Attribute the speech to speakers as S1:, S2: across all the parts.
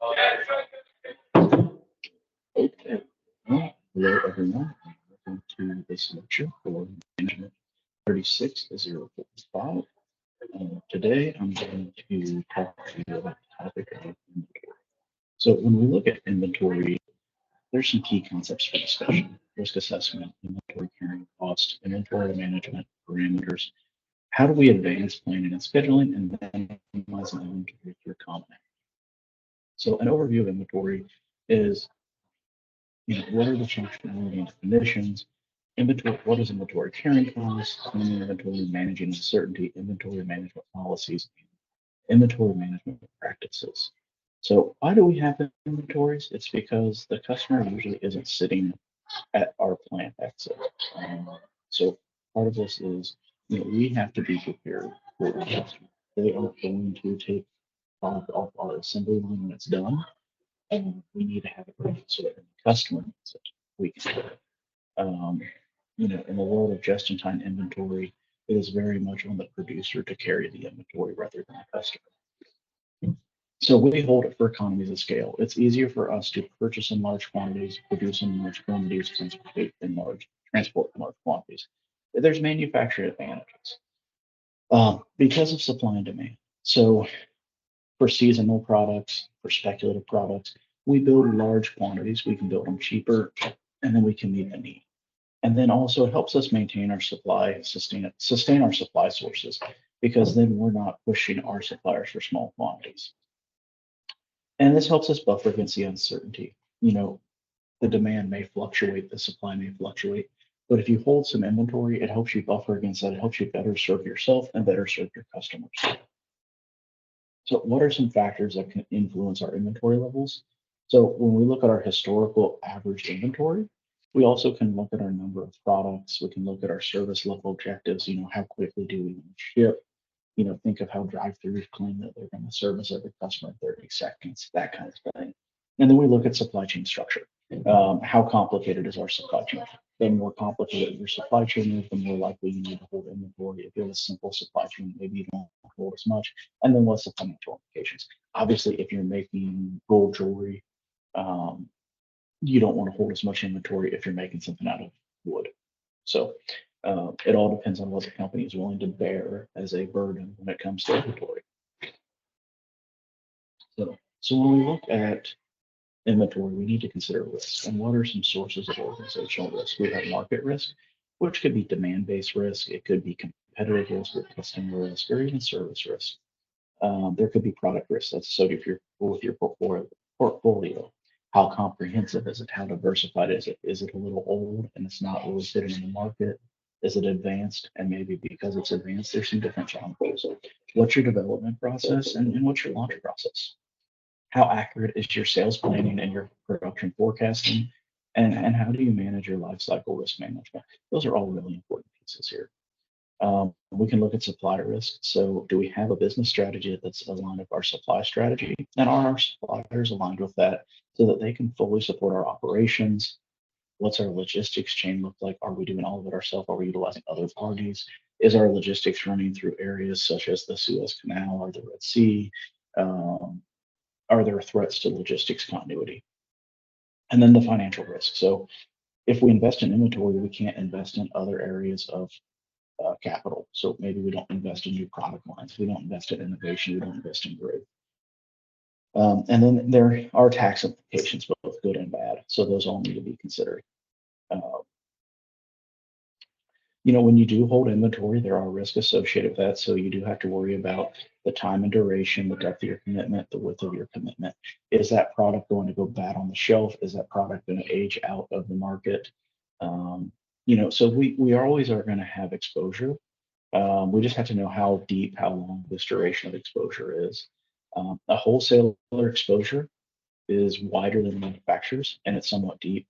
S1: Okay. Well, hello, everyone. Welcome to this lecture for Management 36045. Today, I'm going to talk to you about the topic of inventory. So, when we look at inventory, there's some key concepts for discussion: risk assessment, inventory carrying cost, inventory management parameters. How do we advance planning and scheduling and then minimizing inventory through common action? So, an overview of inventory is what are the functionality and definitions? Inventory, what is inventory carrying costs? Inventory managing uncertainty, inventory management policies, inventory management practices. So why do we have inventories? It's because the customer usually isn't sitting at our plant exit. Um, so part of this is, we have to be prepared for the customer. They aren't going to take off our assembly line when it's done, and we need to have it ready so that when the customer needs it, we can do it. Um, in the world of just-in-time inventory, it is very much on the producer to carry the inventory rather than the customer. So we hold it for economies of scale. It's easier for us to purchase in large quantities, produce in large quantities, transport in large quantities. There's manufacturing advantages because of supply and demand. So for seasonal products, for speculative products, we build large quantities. We can build them cheaper, and then we can meet the need. And then also it helps us maintain our supply, sustain our supply sources, because then we're not pushing our suppliers for small quantities. And this helps us buffer against the uncertainty. The demand may fluctuate, the supply may fluctuate, but if you hold some inventory, it helps you buffer against that. It helps you better serve yourself and better serve your customers. So what are some factors that can influence our inventory levels? So when we look at our historical average inventory, we also can look at our number of products. We can look at our service level objectives. How quickly do we ship? Think of how drive-throughs claim that they're going to service every customer in 30 seconds, that kind of thing. And then we look at supply chain structure. How complicated is our supply chain? The more complicated your supply chain is, the more likely you need to hold inventory. If you have a simple supply chain, maybe you don't hold as much. And then what's the financial implications? Obviously, if you're making gold jewelry, you don't want to hold as much inventory if you're making something out of wood. So it all depends on what the company is willing to bear as a burden when it comes to inventory. So when we look at inventory, we need to consider risk. And what are some sources of organizational risk? We have market risk, which could be demand-based risk. It could be competitive risk or customer risk or even service risk. There could be product risk that's associated with your portfolio. How comprehensive is it? How diversified is it? Is it a little old and it's not really fitting in the market? Is it advanced? And maybe because it's advanced, there's some different challenges. What's your development process and what's your launch process? How accurate is your sales planning and your production forecasting? And how do you manage your life cycle risk management? Those are all really important pieces here. We can look at supplier risk. So do we have a business strategy that's aligned with our supply strategy? And are our suppliers aligned with that so that they can fully support our operations? What's our logistics chain look like? Are we doing all of it ourselves? Are we utilizing other parties? Is our logistics running through areas such as the Suez Canal or the Red Sea? Are there threats to logistics continuity? And then the financial risk. So if we invest in inventory, we can't invest in other areas of capital. So maybe we don't invest in new product lines. We don't invest in innovation. We don't invest in growth. And then there are tax implications, both good and bad. So those all need to be considered. When you do hold inventory, there are risks associated with that. So you do have to worry about the time and duration, the depth of your commitment, the width of your commitment. Is that product going to go bad on the shelf? Is that product going to age out of the market? So we always are going to have exposure. We just have to know how deep, how long this duration of exposure is. A wholesaler exposure is wider than manufacturers, and it's somewhat deep,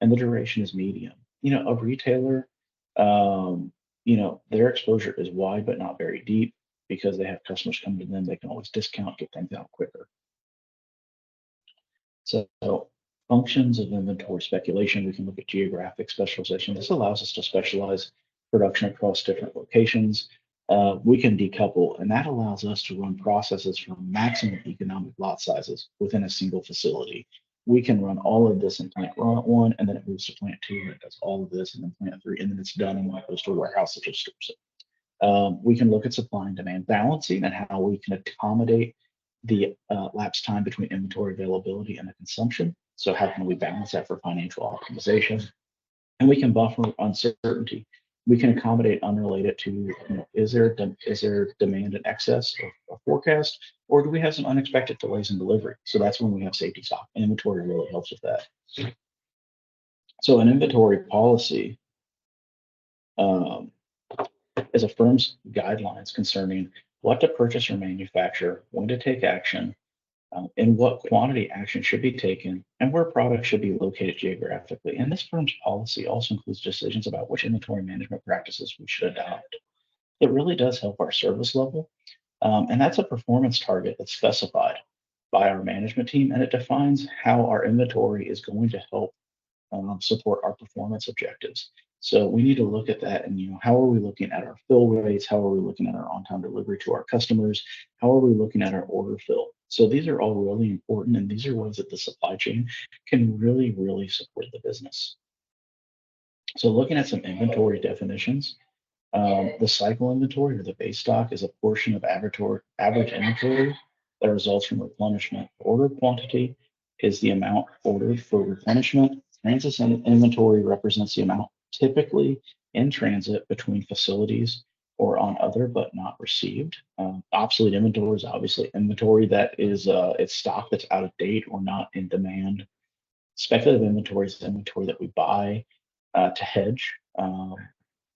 S1: and the duration is medium. A retailer, their exposure is wide but not very deep because they have customers come to them. They can always discount, get things out quicker. So functions of inventory speculation, we can look at geographic specialization. This allows us to specialize production across different locations. we can decouple, and that allows us to run processes from maximum economic lot sizes within a single facility. We can run all of this in plant one, and then it moves to plant two, and it does all of this, and then plant three, and then it's done, and when it goes to a warehouse, it just stores it. We can look at supply and demand balancing and how we can accommodate the lapse time between inventory availability and the consumption. So how can we balance that for financial optimization? And we can buffer uncertainty. We can accommodate unrelated to, is there demand in excess of forecast, or do we have some unexpected delays in delivery? So that's when we have safety stock. And inventory really helps with that. So an inventory policy um, is a firm's guidelines concerning what to purchase or manufacture, when to take action, and what quantity action should be taken, and where products should be located geographically. And this firm's policy also includes decisions about which inventory management practices we should adopt. It really does help our service level, and that's a performance target that's specified by our management team, and it defines how our inventory is going to help support our performance objectives. So we need to look at that, and how are we looking at our fill rates? How are we looking at our on-time delivery to our customers? How are we looking at our order fill? So these are all really important, and these are ways that the supply chain can really, really support the business. So looking at some inventory definitions, the cycle inventory or the base stock is a portion of average inventory that results from replenishment. Order quantity is the amount ordered for replenishment. Transit inventory represents the amount typically in transit between facilities or on other but not received. Obsolete inventory is obviously inventory that is it's stock that's out of date or not in demand. Speculative inventory is inventory that we buy to hedge.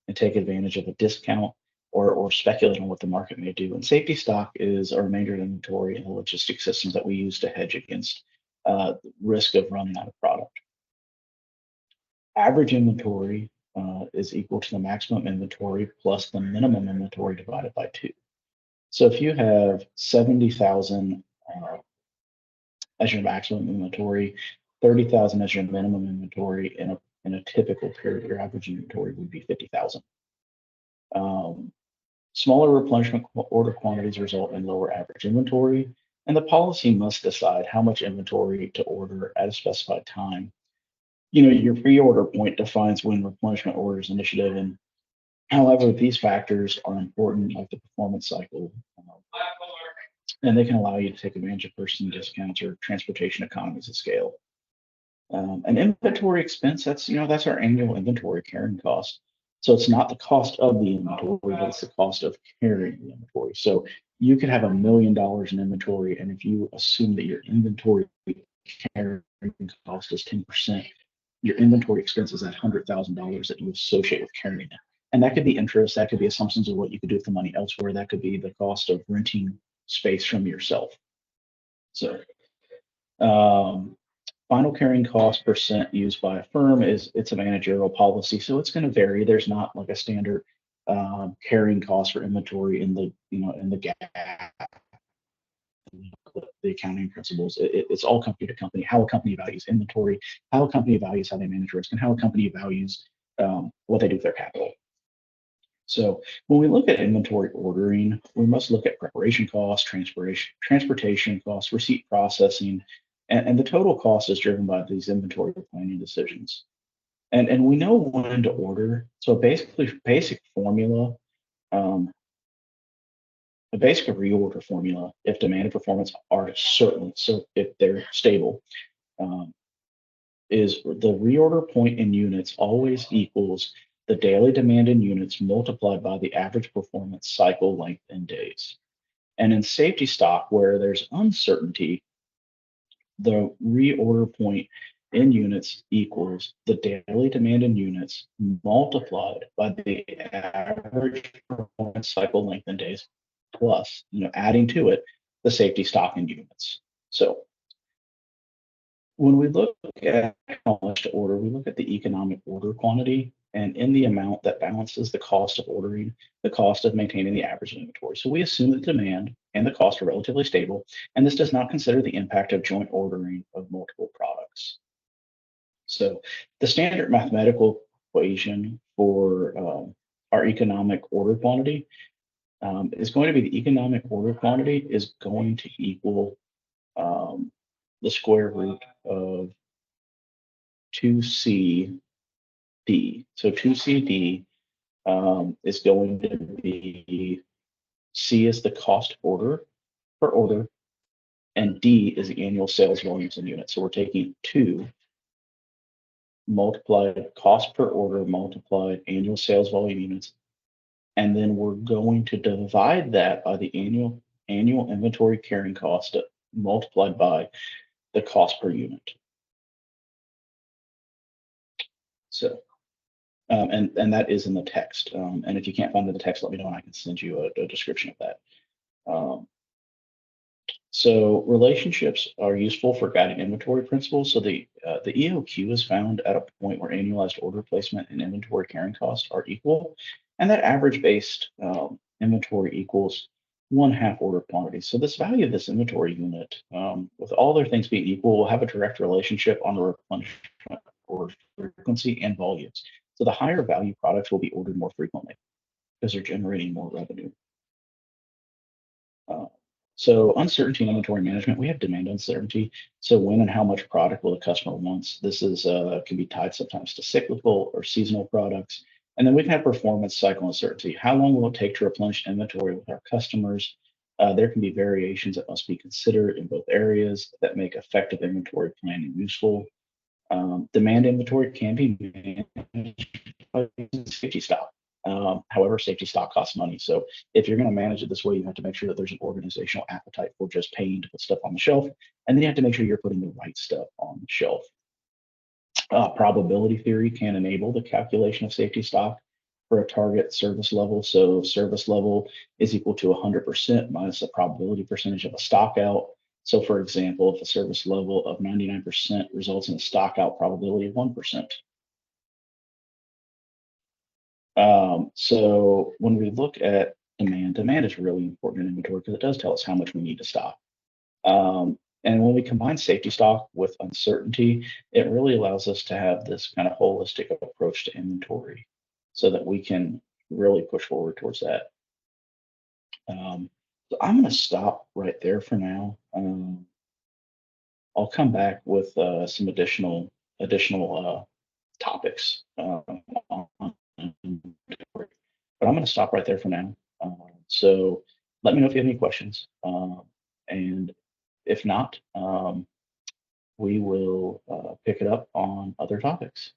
S1: And take advantage of a discount or speculate on what the market may do. And safety stock is a remainder inventory and the logistic systems that we use to hedge against risk of running out of product. Average inventory is equal to the maximum inventory plus the minimum inventory divided by 2. So if you have 70,000 as your maximum inventory, 30,000 as your minimum inventory in a typical period, your average inventory would be 50,000. Smaller replenishment order quantities result in lower average inventory, and the policy must decide how much inventory to order at a specified time. Your pre-order point defines when replenishment orders initiative, and however, these factors are important, like the performance cycle, and they can allow you to take advantage of purchasing discounts or transportation economies of scale. An inventory expense, that's our annual inventory carrying cost. So it's not the cost of the inventory, but it's the cost of carrying the inventory. So you could have $1 million in inventory, and if you assume that your inventory carrying cost is 10%, your inventory expense is that $100,000 that you associate with carrying it. And that could be interest, that could be assumptions of what you could do with the money elsewhere, that could be the cost of renting space from yourself. So final carrying cost percent used by a firm it's a managerial policy, so it's going to vary. There's not like a standard carrying cost for inventory in the GAAP, the accounting principles. It's all company to company, how a company values inventory, how a company values how they manage risk, and how a company values what they do with their capital. So when we look at inventory ordering, we must look at preparation costs, transportation costs, receipt processing, and the total cost is driven by these inventory planning decisions. And we know when to order. So basically, basic formula, a basic reorder formula, if demand and performance are certain, so if they're stable, is the reorder point in units always equals the daily demand in units multiplied by the average performance cycle length in days. And in safety stock, where there's uncertainty, the reorder point in units equals the daily demand in units multiplied by the average performance cycle length in days, plus, adding to it the safety stock in units. So when we look at how much to order, we look at the economic order quantity and in the amount that balances the cost of ordering, the cost of maintaining the average inventory. So we assume that demand and the cost are relatively stable, and this does not consider the impact of joint ordering of multiple products. So the standard mathematical equation for our economic order quantity is going to be the economic order quantity is going to equal the square root of 2CD. So 2CD is going to be C is the cost order per order, and D is the annual sales volumes in units. So we're taking 2 multiplied cost per order multiplied annual sales volume units, and then we're going to divide that by the annual inventory carrying cost multiplied by the cost per unit. So, and that is in the text. And if you can't find it in the text, let me know and I can send you a description of that. Um, So relationships are useful for guiding inventory principles. So the EOQ is found at a point where annualized order placement and inventory carrying costs are equal, and that average based inventory equals one half order quantity. So this value of this inventory unit, with all other things being equal, will have a direct relationship on the replenishment order frequency and volumes. So the higher value products will be ordered more frequently because they're generating more revenue. Uh, so uncertainty in inventory management, we have demand uncertainty. So when and how much product will the customer wants? This is can be tied sometimes to cyclical or seasonal products. And then we can have performance cycle uncertainty. How long will it take to replenish inventory with our customers? There can be variations that must be considered in both areas that make effective inventory planning useful. Demand inventory can be managed by using safety stock. However, safety stock costs money. So if you're going to manage it this way, you have to make sure that there's an organizational appetite for just paying to put stuff on the shelf. And then you have to make sure you're putting the right stuff on the shelf. Probability theory can enable the calculation of safety stock for a target service level. So service level is equal to 100% minus the probability percentage of a stock out. So for example, if a service level of 99% results in a stock out probability of 1%. So when we look at demand is really important in inventory because it does tell us how much we need to stock. And when we combine safety stock with uncertainty, it really allows us to have this kind of holistic approach to inventory so that we can really push forward towards that. So I'm going to stop right there for now. I'll come back with some additional topics on inventory. But I'm going to stop right there for now. So let me know if you have any questions. And if not, we will pick it up on other topics.